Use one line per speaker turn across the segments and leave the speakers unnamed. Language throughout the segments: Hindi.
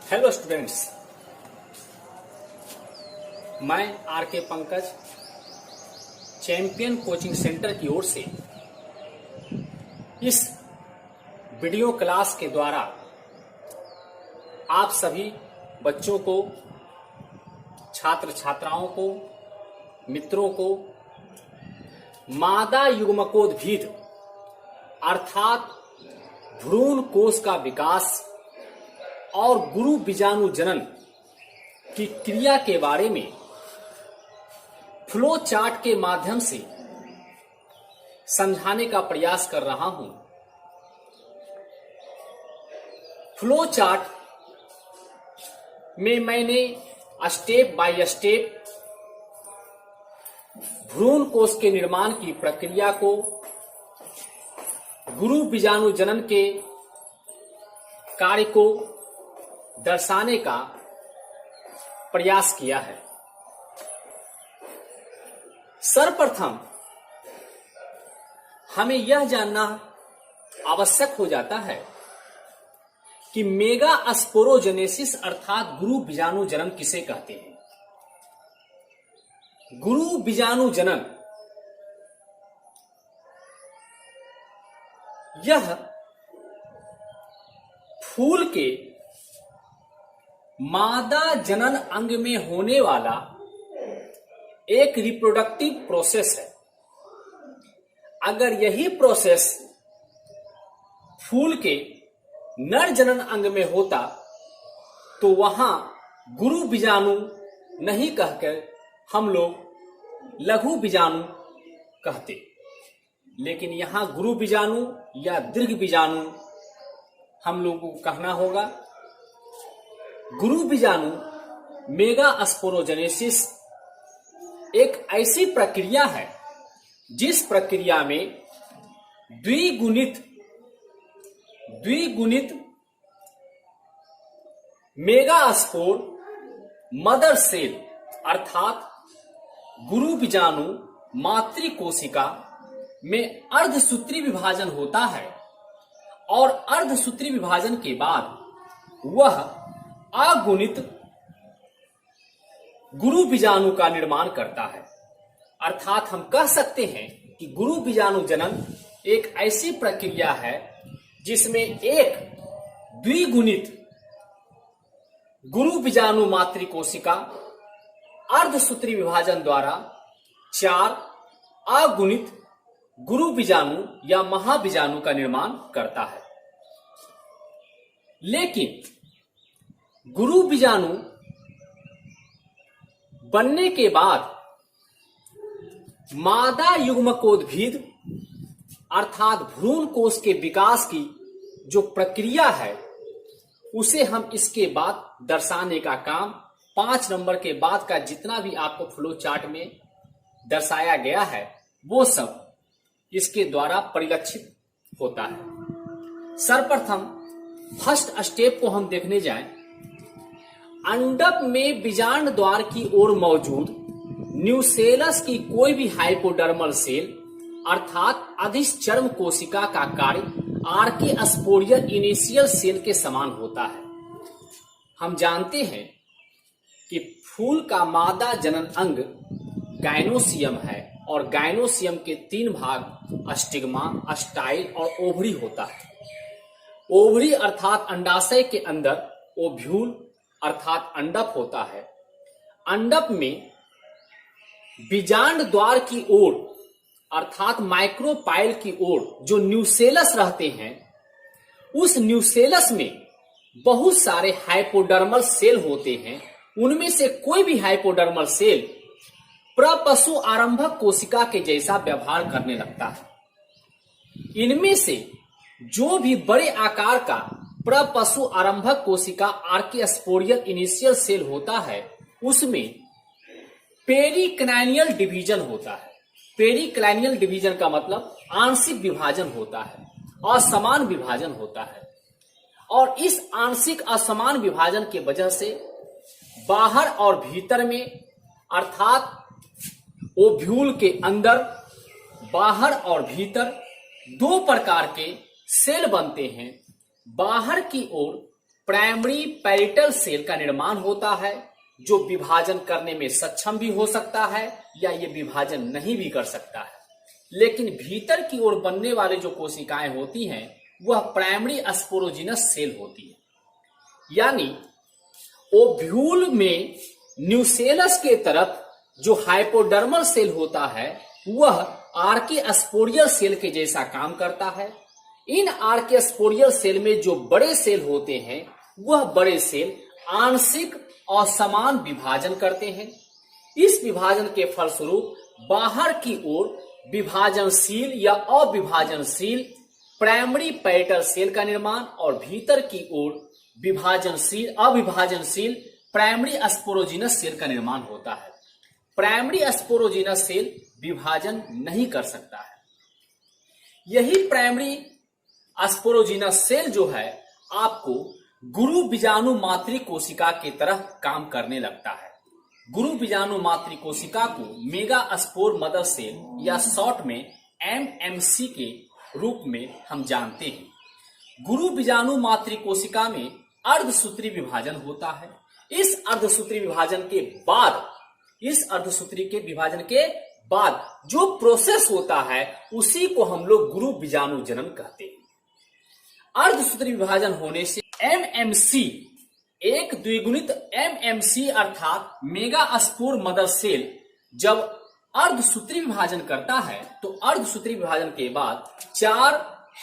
हेलो स्टूडेंट्स, मैं आर के पंकज चैंपियन कोचिंग सेंटर की ओर से इस वीडियो क्लास के द्वारा आप सभी बच्चों को, छात्र छात्राओं को, मित्रों को मादा युग्मकोद्भिद अर्थात भ्रूण कोश का विकास और गुरु बीजाणु जनन की क्रिया के बारे में फ्लो चार्ट के माध्यम से समझाने का प्रयास कर रहा हूं। फ्लो चार्ट में मैंने स्टेप बाय स्टेप भ्रूण कोश के निर्माण की प्रक्रिया को, गुरु बीजाणु जनन के कार्य को दर्शाने का प्रयास किया है। सर्वप्रथम हमें यह जानना आवश्यक हो जाता है कि मेगा स्पोरोजेनेसिस अर्थात गुरु बीजाणु जनन किसे कहते हैं। गुरु बीजाणु जनन यह फूल के मादा जनन अंग में होने वाला एक रिप्रोडक्टिव प्रोसेस है। अगर यही प्रोसेस फूल के नर जनन अंग में होता तो वहां गुरु बीजाणु नहीं कहकर हम लोग लघु बीजाणु कहते, लेकिन यहां गुरु बीजाणु या दीर्घ बीजाणु हम लोगों को कहना होगा। गुरु बीजाणु मेगा स्पोरोजेनेसिस एक ऐसी प्रक्रिया है जिस प्रक्रिया में द्विगुणित मेगा स्पोर मदर सेल अर्थात गुरु बीजाणु मातृकोशिका में अर्धसूत्री विभाजन होता है और अर्धसूत्री विभाजन के बाद वह अगुणित गुरु बीजाणु का निर्माण करता है। अर्थात हम कह सकते हैं कि गुरु बीजाणु जनन एक ऐसी प्रक्रिया है जिसमें एक द्विगुणित गुरु बीजाणु मातृकोशिका अर्धसूत्री विभाजन द्वारा 4 अगुणित गुरु बीजाणु या महाबीजाणु का निर्माण करता है। लेकिन गुरु बीजाणु बनने के बाद मादा युग्मकोद्भिद अर्थात भ्रूण कोश के विकास की जो प्रक्रिया है उसे हम इसके बाद दर्शाने का काम 5 नंबर के बाद का जितना भी आपको फ्लो चार्ट में दर्शाया गया है वो सब इसके द्वारा परिलक्षित होता है। सर्वप्रथम फर्स्ट स्टेप को हम देखने जाएं। अंडक में बीजांड द्वार की ओर मौजूद न्यूसेलस की कोई भी हाइपोडर्मल सेल अर्थात अधिचर्म कोशिका का कार्य आर्किस्पोरियल इनिशियल सेल के समान होता है। हम जानते हैं कि फूल का मादा जनन अंग गायनोसियम है और गायनोसियम के 3 भाग स्टिग्मा, स्टाइल और ओवरी होता है। ओवरी अर्थात अंडाशय के अंदर ओव्यूल अर्थात अंडप होता है। अंडप में बीजांड द्वार की ओर अर्थात माइक्रोपाइल की ओर जो न्यूसेलस रहते हैं, उस न्यूसेलस में बहुत सारे हाइपोडर्मल सेल होते हैं। उनमें से कोई भी हाइपोडर्मल सेल प्रपशु आरंभक कोशिका के जैसा व्यवहार करने लगता है। इनमें से जो भी बड़े आकार का प्रपशु आरंभक कोशिका आर्किस्पोरियल इनिशियल सेल होता है, उसमें पेरिक्लाइनियल डिवीजन होता है। पेरिक्लाइनियल डिवीजन का मतलब आंशिक विभाजन होता है, असमान विभाजन होता है। और इस आंशिक असमान विभाजन की वजह से बाहर और भीतर में अर्थात ओव्यूल के अंदर बाहर और भीतर दो प्रकार के सेल बनते हैं। बाहर की ओर प्राइमरी पैरिटल सेल का निर्माण होता है, जो विभाजन करने में सक्षम भी हो सकता है या ये विभाजन नहीं भी कर सकता है। लेकिन भीतर की ओर बनने वाले जो कोशिकाएं होती हैं, वह प्राइमरी स्पोरोजिनस सेल होती है। यानी ओव्यूल में न्यूसेलस के तरफ जो हाइपोडर्मल सेल होता है, वह आर्किस्पोरियल सेल के जैसा काम करता है। इन आर्किस्पोरियल सेल में जो बड़े सेल होते हैं, वह बड़े सेल आंशिक और समान विभाजन करते हैं। इस विभाजन के फलस्वरूप बाहर की ओर विभाजनशील या अविभाजनशील प्राइमरी पैरिटल सेल का निर्माण और भीतर की ओर विभाजनशील अविभाजनशील प्राइमरी स्पोरोजिनस सेल का निर्माण होता है। प्राइमरी स्पोरोजिनस सेल विभाजन नहीं कर सकता है। यही प्राइमरी स्पोरोजिनस सेल जो है, आपको गुरु बीजाणु मातृ कोशिका की तरह काम करने लगता है। गुरु बीजाणु मातृ कोशिका को मेगा स्पोर मदर सेल या शॉर्ट में एमएमसी के रूप में हम जानते हैं। गुरु बीजाणु मातृ कोशिका में अर्धसूत्री विभाजन होता है। इस अर्धसूत्री विभाजन के बाद जो प्रोसेस होता है, उसी को हम लोग गुरु बीजाणु जनन कहते हैं। अर्धसूत्री विभाजन होने से एमएमसी एक द्विगुणित एमएमसी अर्थात मेगा स्पोर मदर सेल जब अर्धसूत्री विभाजन करता है, तो अर्धसूत्री विभाजन के बाद 4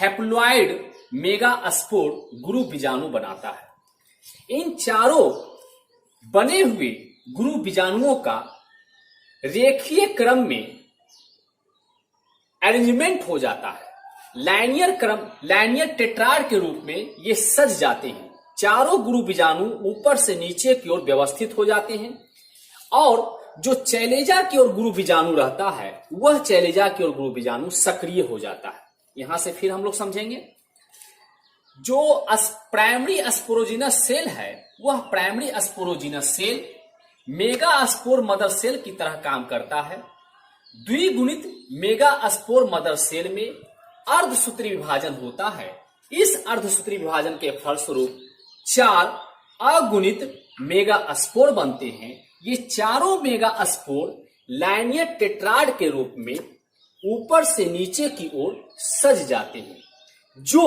हैप्लॉइड मेगा स्पोर गुरु बीजाणु बनाता है। इन चारों बने हुए गुरु बीजाणुओं का रेखीय क्रम में अरेंजमेंट हो जाता है। लाइनियर टेट्राड के रूप में ये सज जाते हैं। चारों गुरु बीजाणु ऊपर से नीचे की ओर व्यवस्थित हो जाते हैं और जो चैलेजा की ओर गुरु बीजाणु रहता है, वह चैलेजा की ओर गुरु बीजाणु सक्रिय हो जाता है। यहां से फिर हम लोग समझेंगे, जो प्राइमरी स्पोरोजिनस सेल है, वह primary sporogenous cell megaspore mother cell की तरह काम करता है। द्विगुणित मेगा स्पोर मदर सेल में अर्धसूत्री विभाजन होता है। इस अर्धसूत्री विभाजन के फलस्वरूप 4 अगुणित मेगा स्पोर बनते हैं। ये चारों मेगा स्पोर लाइनियर टेट्राड के रूप में ऊपर से नीचे की ओर सज जाते हैं। जो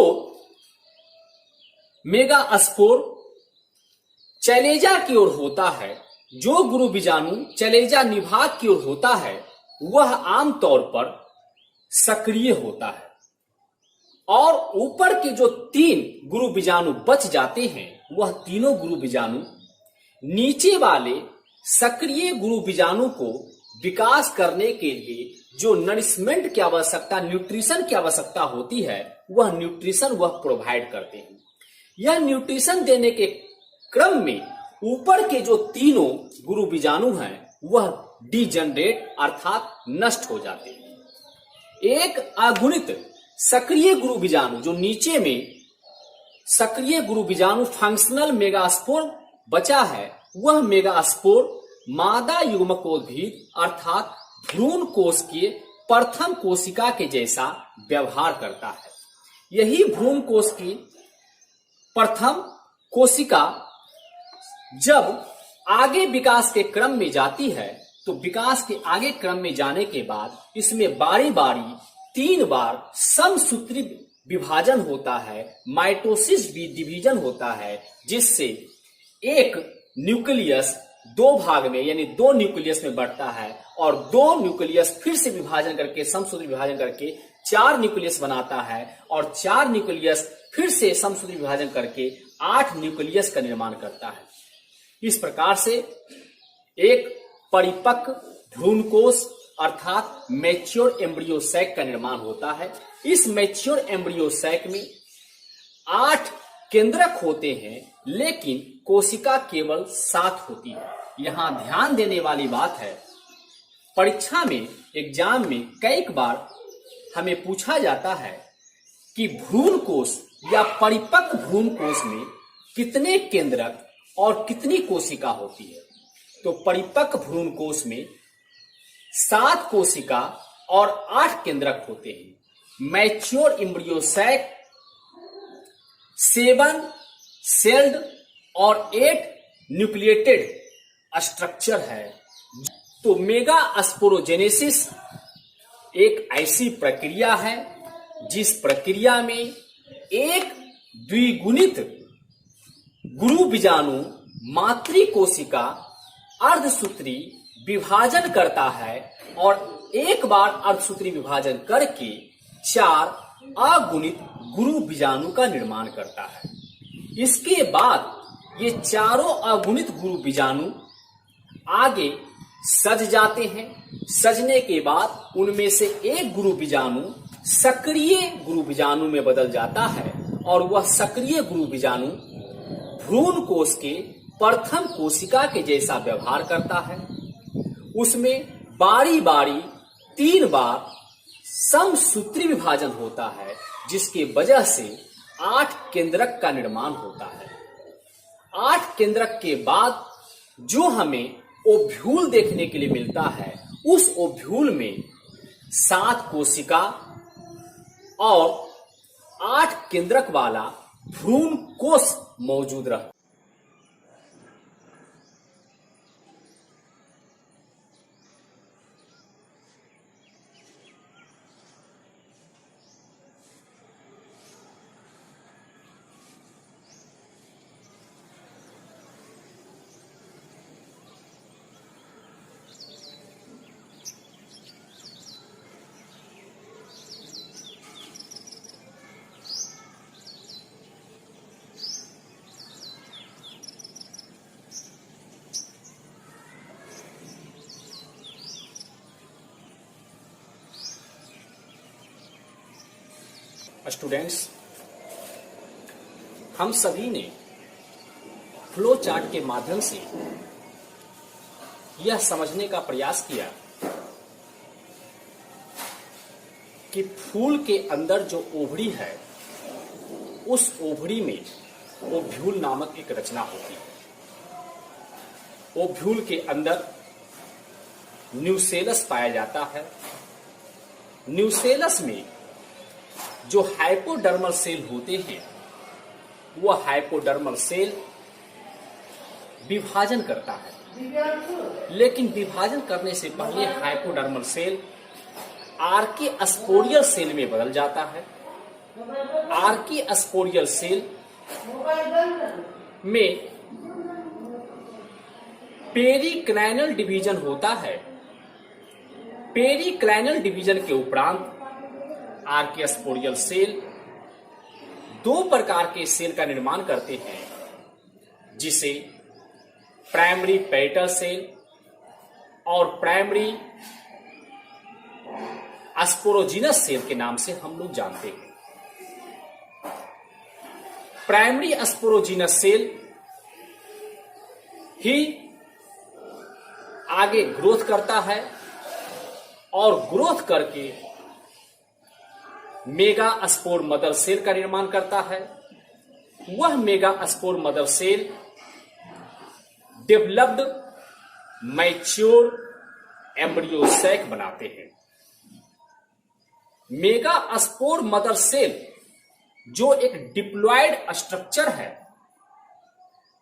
मेगा स्पोर चैलेजा की ओर होता है, जो गुरु बीजाणु चैलेजा निभाग की ओर होता है, वह आमतौर पर सक्रिय होता है और ऊपर के जो 3 गुरु बीजाणु बच जाते हैं, वह तीनों गुरु बीजाणु नीचे वाले सक्रिय गुरु बीजाणु को विकास करने के लिए जो नरिशमेंट की आवश्यकता, न्यूट्रिशन की आवश्यकता होती है, वह न्यूट्रिशन वह प्रोवाइड करते हैं। यह न्यूट्रिशन देने के क्रम में ऊपर के जो तीनों गुरु बीजाणु हैं, वह डिजनरेट अर्थात नष्ट हो जाते हैं। एक अगुणित सक्रिय गुरु बीजाणु, जो नीचे में सक्रिय गुरु बीजाणु फंक्शनल मेगास्पोर बचा है, वह मेगास्पोर मादा युग्मकोद्भिद अर्थात भ्रूण कोश के प्रथम कोशिका के जैसा व्यवहार करता है। यही भ्रूण कोश की प्रथम कोशिका जब आगे विकास के क्रम में जाती है, तो विकास के आगे क्रम में जाने के बाद इसमें बारी बारी 3 बार समसूत्री विभाजन होता है, माइटोसिस डिवीजन होता है, जिससे एक न्यूक्लियस दो भाग में यानी दो न्यूक्लियस में बढ़ता है और दो न्यूक्लियस फिर से विभाजन करके समसूत्री विभाजन करके चार न्यूक्लियस बनाता है और चार न्यूक्लियस फिर से समसूत्री विभाजन करके 8 न्यूक्लियस का निर्माण करता है। इस प्रकार से एक परिपक्व भ्रूणकोश अर्थात मैच्योर एम्ब्रियो सैक का निर्माण होता है। इस मैच्योर एम्ब्रियो सैक में 8 केंद्रक होते हैं लेकिन कोशिका केवल 7 होती है। यहां ध्यान देने वाली बात है, परीक्षा में एग्जाम में कई बार हमें पूछा जाता है कि भ्रूणकोश या परिपक्व भ्रूणकोश में कितने केंद्रक और कितनी कोशिका होती है। तो परिपक्व भ्रूणकोश में 7 कोशिका और 8 केंद्रक होते हैं। मैच्योर एम्ब्रियो सैक 7 सेल्ड और 8 न्यूक्लिएटेड स्ट्रक्चर है। तो मेगा स्पोरोजेनेसिस एक ऐसी प्रक्रिया है जिस प्रक्रिया में एक द्विगुणित गुरु बीजाणु मातृ कोशिका अर्धसूत्री विभाजन करता है और एक बार अर्धसूत्री विभाजन करके 4 अगुणित गुरु बीजाणु का निर्माण करता है। इसके बाद ये चारों अगुणित गुरु बीजाणु आगे सज जाते हैं। सजने के बाद उनमें से एक गुरु बीजाणु सक्रिय गुरु बीजाणु में बदल जाता है और वह सक्रिय गुरु बीजाणु भ्रूण कोश के प्रथम कोशिका के जैसा व्यवहार करता है। उसमें बारी बारी 3 बार समसूत्री विभाजन होता है जिसकी वजह से 8 केंद्रक का निर्माण होता है। 8 केंद्रक के बाद जो हमें ओव्यूल देखने के लिए मिलता है, उस ओव्यूल में 7 कोशिका और 8 केंद्रक वाला भ्रूण कोश मौजूद रहता है। स्टूडेंट्स, हम सभी ने फ्लो चार्ट के माध्यम से यह समझने का प्रयास किया कि फूल के अंदर जो ओवरी है, उस ओवरी में ओव्यूल नामक एक रचना होती है। ओव्यूल के अंदर न्यूसेलस पाया जाता है। न्यूसेलस में जो हाइपोडर्मल सेल होते हैं, वह हाइपोडर्मल सेल विभाजन करता है, लेकिन विभाजन करने से पहले हाइपोडर्मल सेल आर्किस्पोरियल सेल में बदल जाता है। आर्किस्पोरियल सेल में पेरिक्लाइनल डिवीजन होता है। पेरिक्लाइनल डिवीजन के उपरांत आर्किस्पोरियल सेल 2 प्रकार के सेल का निर्माण करते हैं, जिसे प्राइमरी पेरिटल सेल और प्राइमरी स्पोरोजिनस सेल के नाम से हम लोग जानते हैं। प्राइमरी स्पोरोजिनस सेल ही आगे ग्रोथ करता है और ग्रोथ करके मेगा स्पोर मदर सेल का निर्माण करता है। वह megaspore mother cell developed mature embryo sac बनाते हैं। मेगा स्पोर मदर सेल जो एक डिप्लॉयड स्ट्रक्चर है,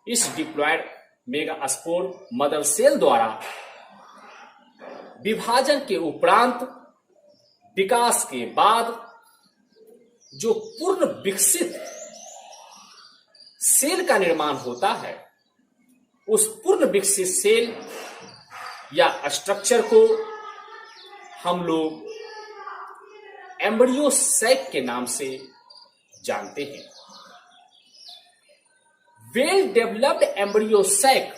इस diploid megaspore mother cell द्वारा विभाजन के उपरांत विकास के बाद जो पूर्ण विकसित सेल का निर्माण होता है, उस पूर्ण विकसित सेल या स्ट्रक्चर को हम लोग एम्ब्रियो सैक के नाम से जानते हैं। Well developed embryo sac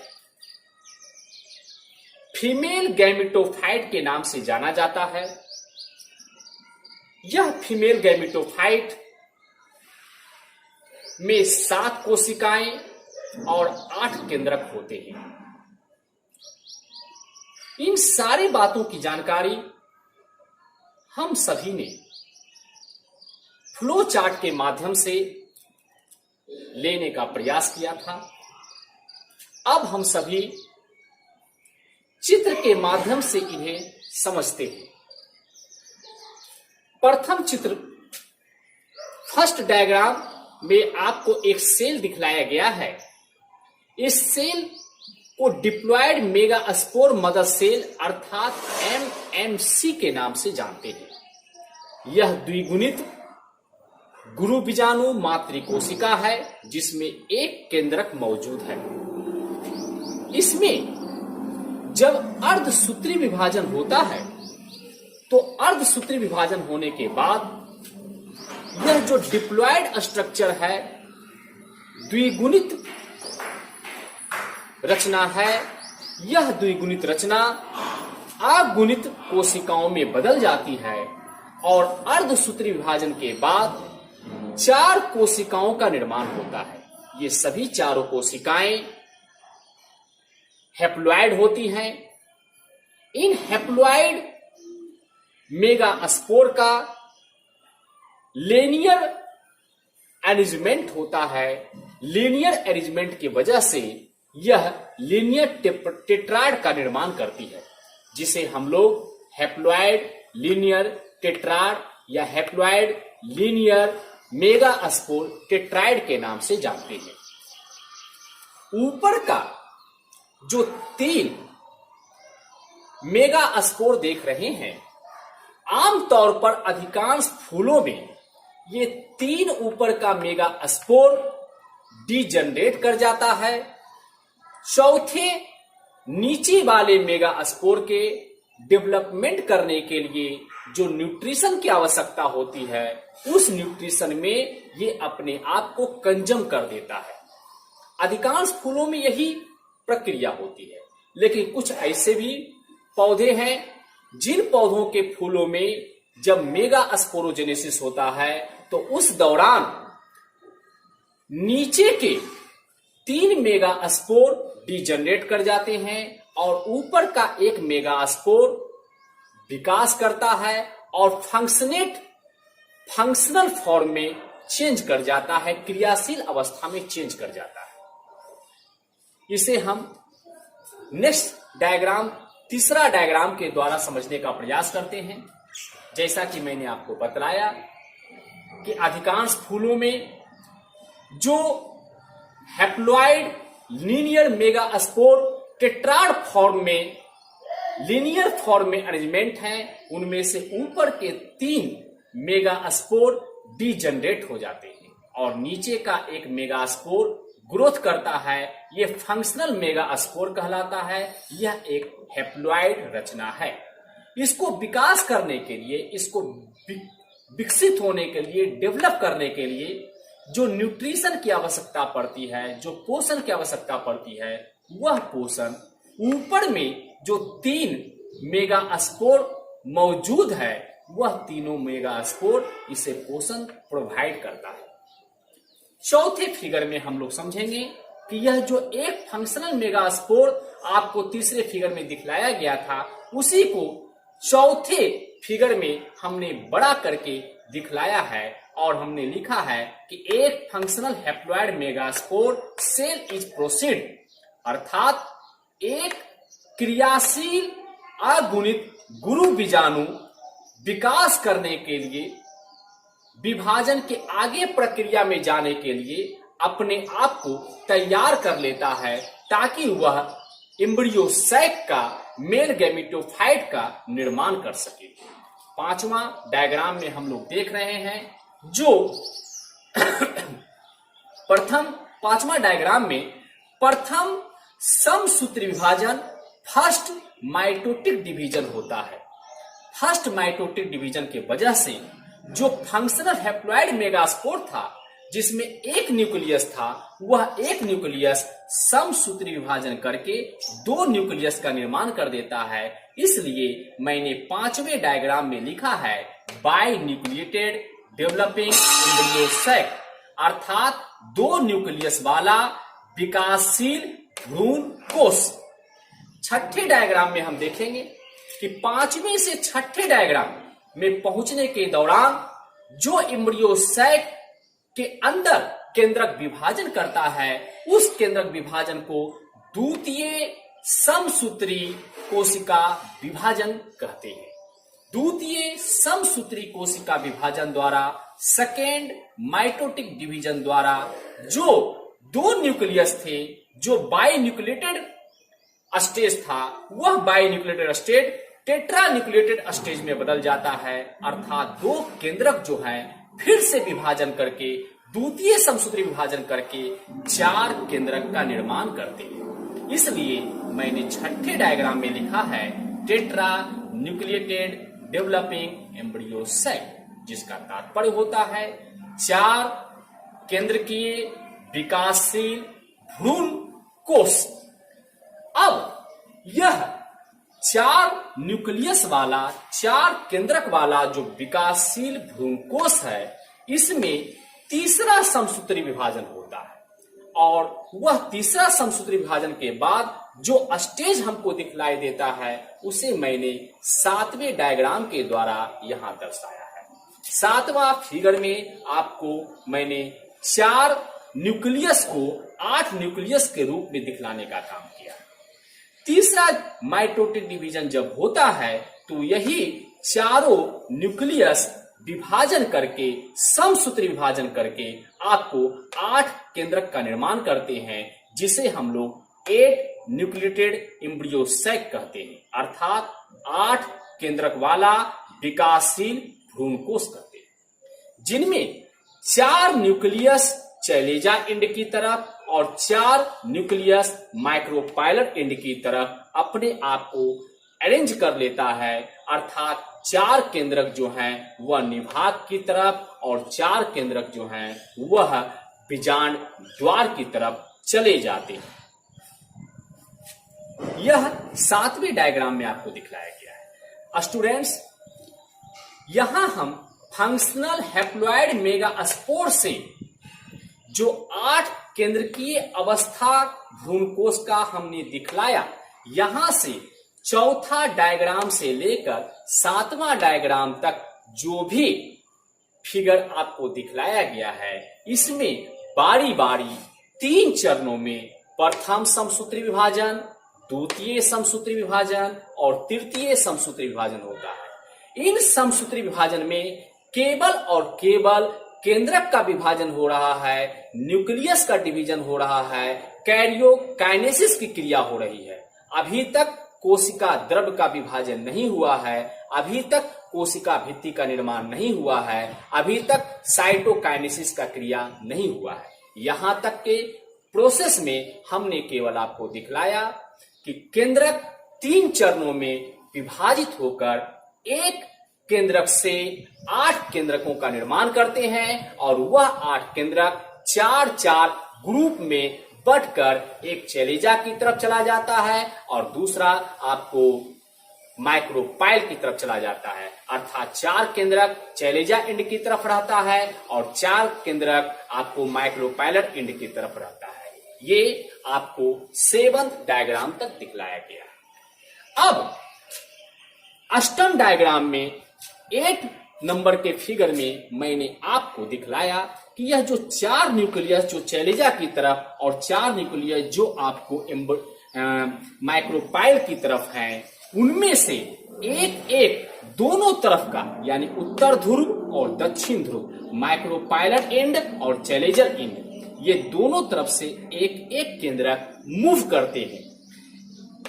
female gametophyte के नाम से जाना जाता है। यह फीमेल गैमेटोफाइट में 7 कोशिकाएं और 8 केंद्रक होते हैं। इन सारी बातों की जानकारी हम सभी ने फ्लो चार्ट के माध्यम से लेने का प्रयास किया था। अब हम सभी चित्र के माध्यम से इन्हें समझते हैं। प्रथम चित्र, फर्स्ट डायग्राम में आपको एक सेल दिखलाया गया है। इस सेल को डिप्लॉयड मेगास्पोर मदर सेल अर्थात एमएमसी के नाम से जानते हैं। यह द्विगुणित गुरु बीजाणु मातृकोशिका है जिसमें एक केंद्रक मौजूद है। इसमें जब अर्धसूत्री विभाजन होता है तो अर्धसूत्री विभाजन होने के बाद यह जो डिप्लॉयड स्ट्रक्चर है, द्विगुणित रचना है, यह द्विगुणित रचना अगुणित कोशिकाओं में बदल जाती है और अर्धसूत्री विभाजन के बाद 4 कोशिकाओं का निर्माण होता है। ये सभी चारों कोशिकाएं हैप्लॉयड होती हैं। इन हैप्लॉयड मेगास्पोर का लीनियर अरेंजमेंट होता है। लीनियर अरेंजमेंट की वजह से यह लीनियर टेट्राड का निर्माण करती है, जिसे हम लोग हैप्लॉयड लीनियर टेट्राड या हैप्लॉयड लीनियर मेगास्पोर टेट्राइड के नाम से जानते हैं। ऊपर का जो 3 मेगास्पोर देख रहे हैं, आमतौर पर अधिकांश फूलों में ये 3 ऊपर का मेगास्पोर डीजनरेट कर जाता है। चौथे नीचे वाले मेगास्पोर के डेवलपमेंट करने के लिए जो न्यूट्रिशन की आवश्यकता होती है, उस न्यूट्रिशन में ये अपने आप को कंज्यूम कर देता है। अधिकांश फूलों में यही प्रक्रिया होती है, लेकिन कुछ ऐसे भी पौधे हैं जिन पौधों के फूलों में जब मेगास्पोरोजेनेसिस होता है तो उस दौरान नीचे के 3 मेगास्पोर डीजनरेट कर जाते हैं और ऊपर का एक मेगास्पोर विकास करता है और फंक्शनल फॉर्म में चेंज कर जाता है, क्रियाशील अवस्था में चेंज कर जाता है। इसे हम नेक्स्ट डायग्राम, तीसरा डायग्राम के द्वारा समझने का प्रयास करते हैं। जैसा कि मैंने आपको बतलाया कि अधिकांश फूलों में जो haploid linear megaspore tetrad form में लीनियर फॉर्म में अरेंजमेंट हैं, उनमें से ऊपर के 3 मेगास्पोर डीजनरेट हो जाते हैं और नीचे का एक मेगास्पोर ग्रोथ करता है। यह फंक्शनल मेगास्पोर कहलाता है। यह एक हैप्लॉयड रचना है। इसको विकास करने के लिए, इसको विकसित होने के लिए, डेवलप करने के लिए जो न्यूट्रिशन की आवश्यकता पड़ती है, जो पोषण की आवश्यकता पड़ती है, वह पोषण ऊपर में जो 3 मेगास्पोर मौजूद है, वह तीनों मेगास्पोर इसे पोषण प्रोवाइड करता है। चौथे फिगर में हम लोग समझेंगे कि यह जो एक फंक्शनल मेगास्पोर आपको तीसरे फिगर में दिखलाया गया था, उसी को चौथे फिगर में हमने बड़ा करके दिखलाया है और हमने लिखा है कि एक functional haploid megaspore cell is proceed, अर्थात एक क्रियाशील अगुणित गुरु बीजाणु विकास करने के लिए, विभाजन के आगे प्रक्रिया में जाने के लिए अपने आप को तैयार कर लेता है ताकि वह एम्ब्रियो सैक का, मेल गैमेटोफाइट का निर्माण कर सके। 5वां डायग्राम में हम लोग देख रहे हैं जो प्रथम 5वां डायग्राम में प्रथम समसूत्री विभाजन फर्स्ट माइटोटिक डिवीजन होता है। फर्स्ट माइटोटिक डिवीजन के वजह से जो फंक्शनल हैप्लॉइड मेगास्पोर था, जिसमें एक न्यूक्लियस था, वह एक न्यूक्लियस समसूत्री विभाजन करके दो न्यूक्लियस का निर्माण कर देता है। इसलिए मैंने 5वें डायग्राम में लिखा है binucleated developing embryo sac, अर्थात दो न्यूक्लियस वाला विकासशील भ्रूण कोष। छठे डायग्राम में हम देखेंगे कि 5वें से छठे डायग्राम में पहुंचने के दौरान जो एम्ब्रियो सैक के अंदर केंद्रक विभाजन करता है, उस केंद्रक विभाजन को द्वितीय समसूत्री कोशिका विभाजन कहते हैं। द्वितीय समसूत्री कोशिका विभाजन द्वारा सेकेंड माइटोटिक डिवीजन द्वारा जो दो न्यूक्लियस थे, जो बाई न्यूक्लिएटेड स्टेज था, वह by nucleated stage tetra nucleated stage में बदल जाता है, अर्थात दो केंद्रक जो है फिर से विभाजन करके द्वितीय समसूत्री विभाजन करके 4 केंद्रक का निर्माण करते हैं। इसलिए मैंने छठे डायग्राम में लिखा है tetranucleated developing embryo sac, जिसका तात्पर्य होता है 4 केंद्रकीय विकासशील भ्रूण कोष। अब यह 4 न्यूक्लियस वाला 4 केंद्रक वाला जो विकासशील भ्रूण कोष है, इसमें तीसरा समसूत्री विभाजन होता है, और वह तीसरा समसूत्री विभाजन के बाद जो स्टेज हमको दिखलाई देता है, उसे मैंने 7वें डायग्राम के द्वारा यहां दर्शाया है। 7वां फिगर में आपको मैंने 4 न्यूक्लियस को 8 न्यूक्लियस के रूप में दिखलाने का काम किया। तीसरा माइटोटिक डिवीजन जब होता है तो यही चारों न्यूक्लियस विभाजन करके समसूत्री विभाजन करके आपको 8 केंद्रक का निर्माण करते हैं, जिसे हम लोग 8 न्यूक्लिएटेड एम्ब्रियो सैक कहते हैं, अर्थात 8 केंद्रक वाला विकासशील भ्रूण कोष कहते हैं, जिनमें 4 न्यूक्लियस चैलेजा एंड की तरफ और 4 न्यूक्लियस माइक्रोपाइलर एंड की तरफ अपने आप को अरेंज कर लेता है, अर्थात 4 केंद्रक जो हैं वह निभाग की तरफ और 4 केंद्रक जो हैं वह बीजांड द्वार की तरफ चले जाते हैं। यह 7वें डायग्राम में आपको दिखलाया गया है। स्टूडेंट्स, यहां हम फंक्शनल हैप्लॉइड मेगास्पोर से जो 8 केंद्रकीय अवस्था भ्रूणकोष का हमने दिखलाया, यहां से चौथा डायग्राम से लेकर 7वां डायग्राम तक जो भी फिगर आपको दिखलाया गया है, इसमें बारी बारी 3 चरणों में प्रथम समसूत्री विभाजन, द्वितीय समसूत्री विभाजन और तृतीय समसूत्री विभाजन होता है। इन समसूत्री विभाजन में केवल और केवल केंद्रक का विभाजन हो रहा है, न्यूक्लियस का डिवीजन हो रहा है, कैरियोकाइनेसिस की क्रिया हो रही है। अभी तक कोशिका द्रव का विभाजन नहीं हुआ है, अभी तक कोशिका भित्ति का निर्माण नहीं हुआ है, अभी तक साइटोकाइनेसिस का क्रिया नहीं हुआ है। यहां तक के प्रोसेस में हमने केवल आपको दिखलाया कि केंद्रक 3 चरणों में विभाजित होकर एक केंद्रक से 8 केंद्रकों का निर्माण करते हैं, और वह 8 केंद्रक 4-4 ग्रुप में बढ़कर एक चैलेजा की तरफ चला जाता है और दूसरा आपको माइक्रोपाइल की तरफ चला जाता है, अर्थात 4 केंद्रक चैलेजा एंड की तरफ रहता है और 4 केंद्रक आपको माइक्रोपाइलर एंड की तरफ रहता है। ये आपको 7th डायग्राम तक दिखलाया गया। अब अष्टम डायग्राम में 8 नंबर के फिगर में मैंने आपको दिखलाया कि यह जो 4 न्यूक्लियस जो चैलेजा की तरफ और 4 न्यूक्लियस जो आपको माइक्रोपाइल की तरफ हैं, उनमें से एक एक दोनों तरफ का, यानी उत्तर ध्रुव और दक्षिण ध्रुव, माइक्रोपाइलर एंड और चैलेजर एंड, ये दोनों तरफ से एक एक केंद्रक मूव करते हैं।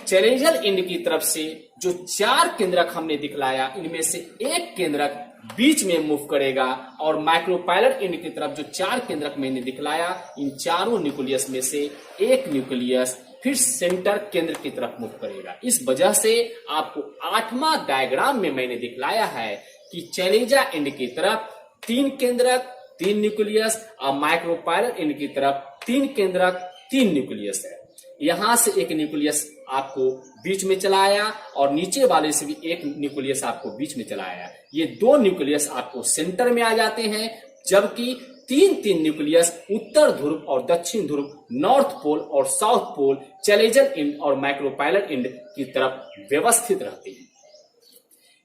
चैलेजर एंड की तरफ से जो 4 केंद्रक हमने दिखलाया, इनमें से एक केंद्रक बीच में मूव करेगा, और माइक्रोपाइलर एंड की तरफ जो 4 केंद्रक मैंने दिखलाया, इन चारों न्यूक्लियस में से एक न्यूक्लियस फिर सेंटर केंद्र की तरफ मूव करेगा। इस वजह से आपको 8वां डायग्राम में मैंने दिखलाया है कि चैलेंजा एंड की तरफ 3 केंद्रक 3 न्यूक्लियस और माइक्रोपायलट एंड की तरफ 3 केंद्रक 3 न्यूक्लियस है। यहां से एक न्यूक्लियस आपको बीच में चलाया और नीचे वाले से भी एक न्यूक्लियस आपको बीच में चलाया। ये 2 न्यूक्लियस आपको सेंटर में आ जाते हैं, जबकि 3 न्यूक्लियस उत्तर ध्रुव और दक्षिण ध्रुव, नॉर्थ पोल और साउथ पोल, चैलेंजर एंड और माइक्रोपायलट एंड की तरफ व्यवस्थित रहते हैं।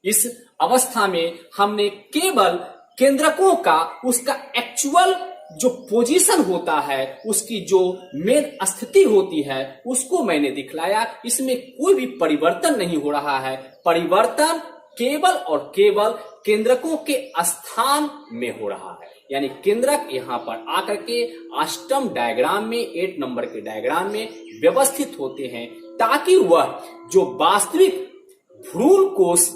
इस अवस्था में हमने केवल केंद्रकों का उसका एक्चुअल जो पोजीशन होता है, उसकी जो मेन स्थिति होती है, उसको मैंने दिखलाया। इसमें कोई भी परिवर्तन नहीं हो रहा है। परिवर्तन केवल और केवल केंद्रकों के स्थान में हो रहा है। यानी केंद्रक यहां पर आकर के अष्टम डायग्राम में 8 नंबर के डायग्राम में व्यवस्थित होते हैं, ताकि वह जो वास्तविक भ्रूण कोश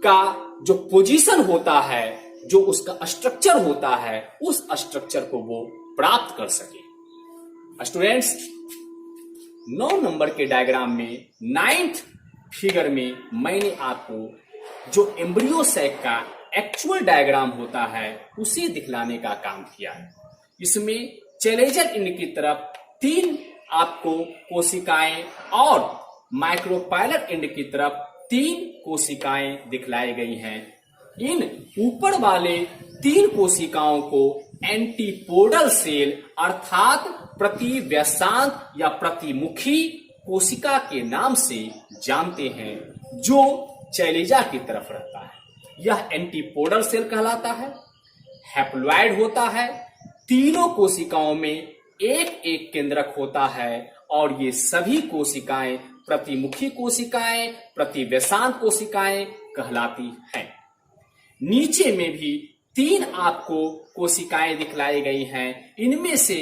का जो पोजीशन होता है, जो उसका स्ट्रक्चर होता है, उस स्ट्रक्चर को वो प्राप्त कर सके। स्टूडेंट्स, 9 नंबर के डायग्राम में 9th फिगर में मैंने आपको जो एम्ब्रियो सैक का एक्चुअल डायग्राम होता है उसे दिखलाने का काम किया है। इसमें चैलेंजर एंड की तरफ 3 आपको कोशिकाएं और माइक्रोपायलट एंड की तरफ 3 कोशिकाएं दिखलाई गई हैं। इन ऊपर वाले 3 कोशिकाओं को एंटीपोडल सेल अर्थात प्रतिव्यसांत या प्रतिमुखी कोशिका के नाम से जानते हैं, जो चैलेंजा की तरफ रहता है। यह एंटीपोडल सेल कहलाता है, हैप्लॉइड होता है। तीनों कोशिकाओं में एक एक केंद्रक होता है और ये सभी कोशिकाएं प्रतिमुखी कोशिकाएं, प्रतिव्यसांत कोशिकाएं कहलाती हैं। नीचे में भी 3 आपको कोशिकाएं दिखलाई गई हैं। इनमें से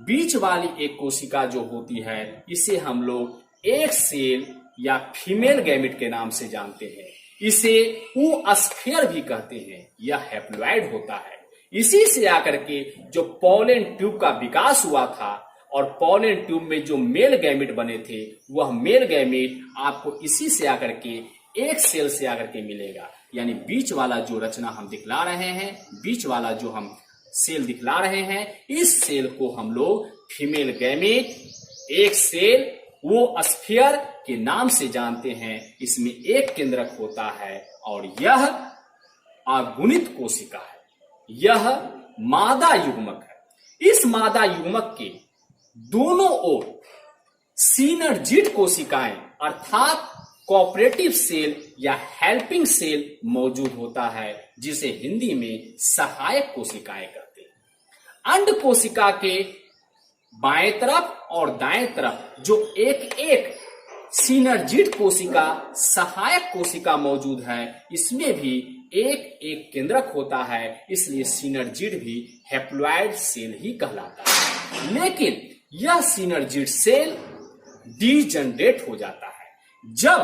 बीच वाली एक कोशिका जो होती है, इसे हम लोग एक सेल या फीमेल गैमेट के नाम से जानते हैं। इसे oosphere भी कहते हैं। यह हैप्लॉइड होता है। इसी से आकर के जो पॉलन ट्यूब का विकास हुआ था और पॉलन ट्यूब में जो मेल गैमेट बने थे, वह मेल गैमेट आपको इसी से आकर के एक सेल से आकर के मिलेगा। यानी बीच वाला जो रचना हम दिखला रहे हैं, बीच वाला जो हम सेल दिखला रहे हैं, इस सेल को हम लोग फीमेल गैमेट, एक सेल वो स्फीयर के नाम से जानते हैं। इसमें एक केंद्रक होता है और यह अगुणित कोशिका है। यह मादा युग्मक है। इस मादा युग्मक के दोनों ओर सिनर्जिड कोशिकाएं अर्थात कोऑपरेटिव सेल या हेल्पिंग सेल मौजूद होता है, जिसे हिंदी में सहायक कोशिकाएं कहते हैं। अंड कोशिका के बाएं तरफ और दाएं तरफ जो एक एक सिनर्जिड कोशिका, सहायक कोशिका मौजूद है, इसमें भी एक एक केंद्रक होता है। इसलिए सिनर्जिड भी हैप्लॉइड सेल ही कहलाता है। लेकिन यह सिनर्जिड सेल डीजनरेट हो जाता है। जब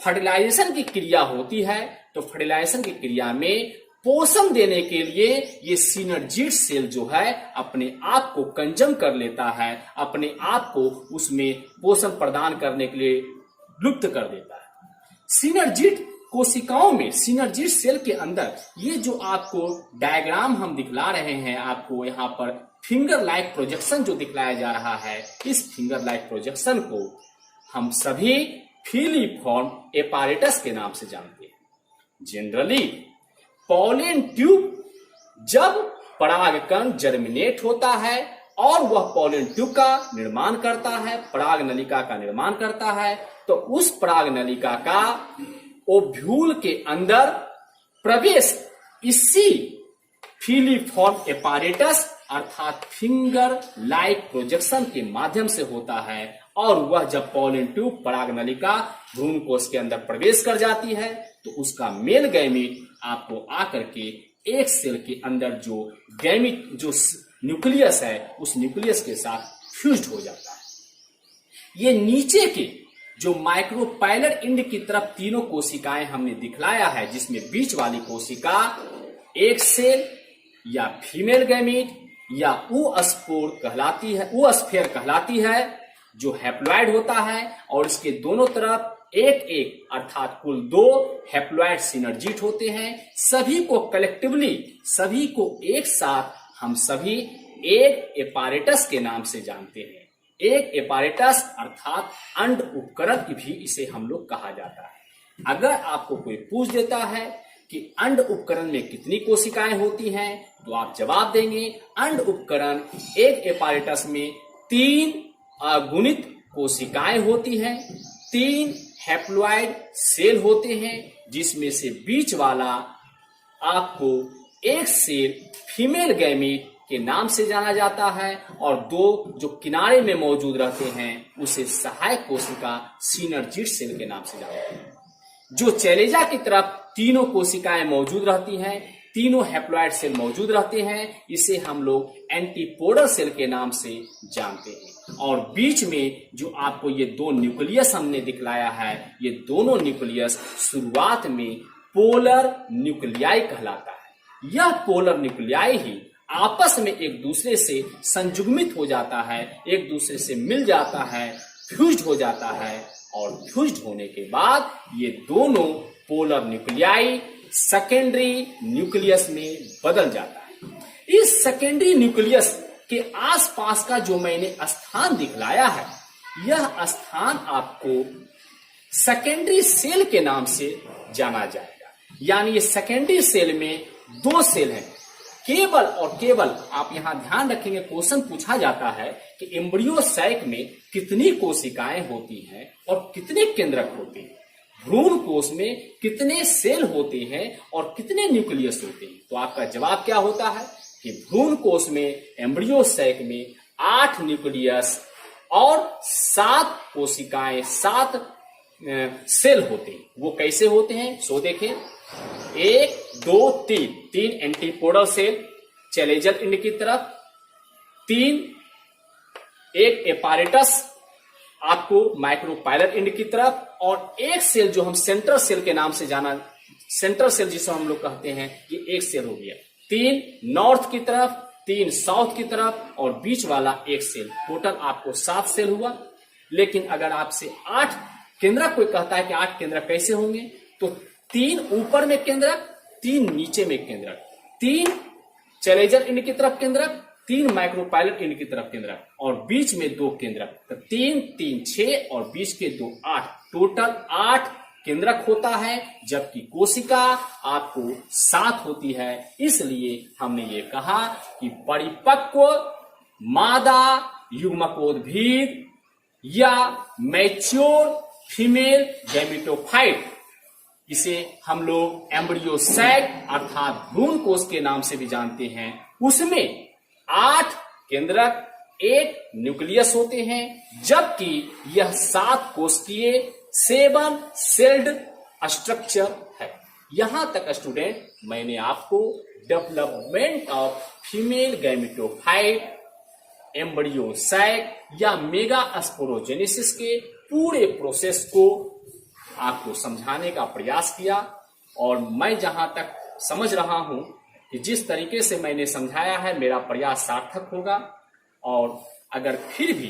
फर्टिलाइजेशन की क्रिया होती है, तो फर्टिलाइजेशन की क्रिया में पोषण देने के लिए ये सिनर्जिड सेल जो है अपने आप को कंजम कर लेता है, अपने आप को उसमें पोषण प्रदान करने के लिए लुप्त कर देता है। सिनर्जिड कोशिकाओं में, सिनर्जिड सेल के अंदर ये जो आपको डायग्राम हम दिखला रहे हैं, आपको यहाँ पर फिंगर लाइक प्रोजेक्शन जो दिखलाया जा रहा है, इस फिंगर लाइक प्रोजेक्शन को हम सभी फिलीफॉर्म एपारेटस के नाम से जानते हैं। जनरली पॉलन ट्यूब जब परागकण जर्मिनेट होता है और वह पॉलन ट्यूब का निर्माण करता है, पराग नलिका का निर्माण करता है, तो उस पराग नलिका का ओव्यूल के अंदर प्रवेश इसी फिलीफॉर्म एपारेटस अर्थात फिंगर लाइक प्रोजेक्शन के माध्यम से होता है। और वह जब पॉलन ट्यूब पराग नलिका भ्रूण कोश के अंदर प्रवेश कर जाती है, तो उसका मेल गैमीट आपको आकर के एक सेल के अंदर जो गैमीट जो न्यूक्लियस है, उस न्यूक्लियस के साथ फ्यूज्ड हो जाता है। ये नीचे के जो माइक्रोपायलट एंड की तरफ तीनों कोशिकाएं हमने दिखलाया है, जिसमें बीच वाली कोशिका एक सेल या फीमेल गैमीट या oosphere कहलाती है, जो हैप्लॉइड होता है और इसके दोनों तरफ एक एक अर्थात कुल 2 हैप्लॉइड सिनर्जीट होते हैं। सभी को कलेक्टिवली, सभी को एक साथ हम सभी एक एपारेटस के नाम से जानते हैं। एक एपारेटस अर्थात अंड उपकरण भी इसे हम लोग कहा जाता है। अगर आपको कोई पूछ देता है कि अंड उपकरण में कितनी कोशिकाएं होती हैं, तो आप जवाब देंगे अंड उपकरण एक एपारेटस में 3 अगुणित कोशिकाएं होती हैं, 3 हैप्लॉइड सेल होते हैं, जिसमें से बीच वाला आपको एक सेल फीमेल गैमीट के नाम से जाना जाता है और 2 जो किनारे में मौजूद रहते हैं उसे सहायक कोशिका सिनर्जिट सेल के नाम से जाना जाता है। जो चैलेजा की तरफ तीनों कोशिकाएं मौजूद रहती हैं, तीनों हैप्लॉइड सेल मौजूद रहते हैं, इसे हम लोग एंटीपोडल सेल के नाम से जानते हैं। और बीच में जो आपको ये 2 न्यूक्लियस हमने दिखलाया है, ये दोनों न्यूक्लियस शुरुआत में पोलर न्यूक्लियाई कहलाता है। यह पोलर न्यूक्लियाई ही आपस में एक दूसरे से संयुग्मित हो जाता है, एक दूसरे से मिल जाता है, फ्यूज्ड हो जाता है और फ्यूज्ड होने के बाद ये दोनों पोलर न्यूक्लियाई सेकेंडरी न्यूक्लियस में बदल जाता है। इस सेकेंडरी न्यूक्लियस के आसपास का जो मैंने स्थान दिखलाया है, यह स्थान आपको सेकेंडरी सेल के नाम से जाना जाएगा। यानी ये सेकेंडरी सेल में 2 सेल हैं, केवल और केवल आप यहां ध्यान रखेंगे, क्वेश्चन पूछा जाता है कि एम्ब्रियो सैक में कितनी कोशिकाएं होती हैं और कितने केंद्रक होते हैं, भ्रूण कोश में कितने सेल होते हैं और कितने न्यूक्लियस होते हैं। तो आपका जवाब क्या होता है कि भ्रूण कोश में, एम्ब्रियो सैक में 8 न्यूक्लियस और 7 कोशिकाएं, 7 सेल होते हैं। वो कैसे होते हैं सो देखें, 1 2 3 एंटीपोडल सेल चैलेजल इंड की तरफ, 3 एक एपारेटस आपको माइक्रोपाइलर इंड की तरफ, और एक सेल जो हम सेंट्रल सेल के नाम से जाना, सेंट्रल सेल जिसे हम लोग कहते हैं, ये एक सेल हो गया। 3 नॉर्थ की तरफ, 3 साउथ की तरफ और बीच वाला एक सेल, टोटल आपको 7 सेल हुआ। लेकिन अगर आपसे 8 केंद्रक कोई कहता है कि 8 केंद्रक कैसे होंगे, तो 3 ऊपर में केंद्रक, 3 नीचे में केंद्रक, 3 चैलेजर इंड की तरफ केंद्रक, 3 माइक्रोपाइलर इंड की तरफ केंद्रक और बीच में 2 केंद्रक। तो 3 3 6 और बीच के 2 8, टोटल 8 केंद्रक होता है, जबकि कोशिका आपको 7 होती है। इसलिए हमने ये कहा कि परिपक्व मादा युग्मकोद्भिद या मैच्योर फीमेल गैमेटोफाइट, इसे हम लोग एम्ब्रियो सैक अर्थात भ्रूण कोश के नाम से भी जानते हैं, उसमें 8 केंद्रक, 1 न्यूक्लियस होते हैं, जबकि यह 7 कोशिकीय 7 सेल्ड स्ट्रक्चर है। यहां तक स्टूडेंट मैंने आपको development of female gametophyte, embryo sac या मेगा स्पोरोजेनेसिस के पूरे प्रोसेस को आपको समझाने का प्रयास किया। और मैं जहां तक समझ रहा हूं कि जिस तरीके से मैंने समझाया है, मेरा प्रयास सार्थक होगा। और अगर फिर भी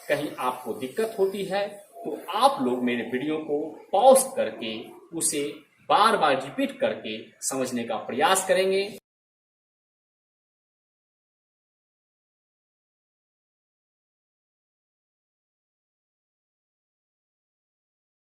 कहीं आपको दिक्कत होती है तो आप लोग मेरे वीडियो को पॉज करके उसे बार बार रिपीट करके समझने का प्रयास करेंगे।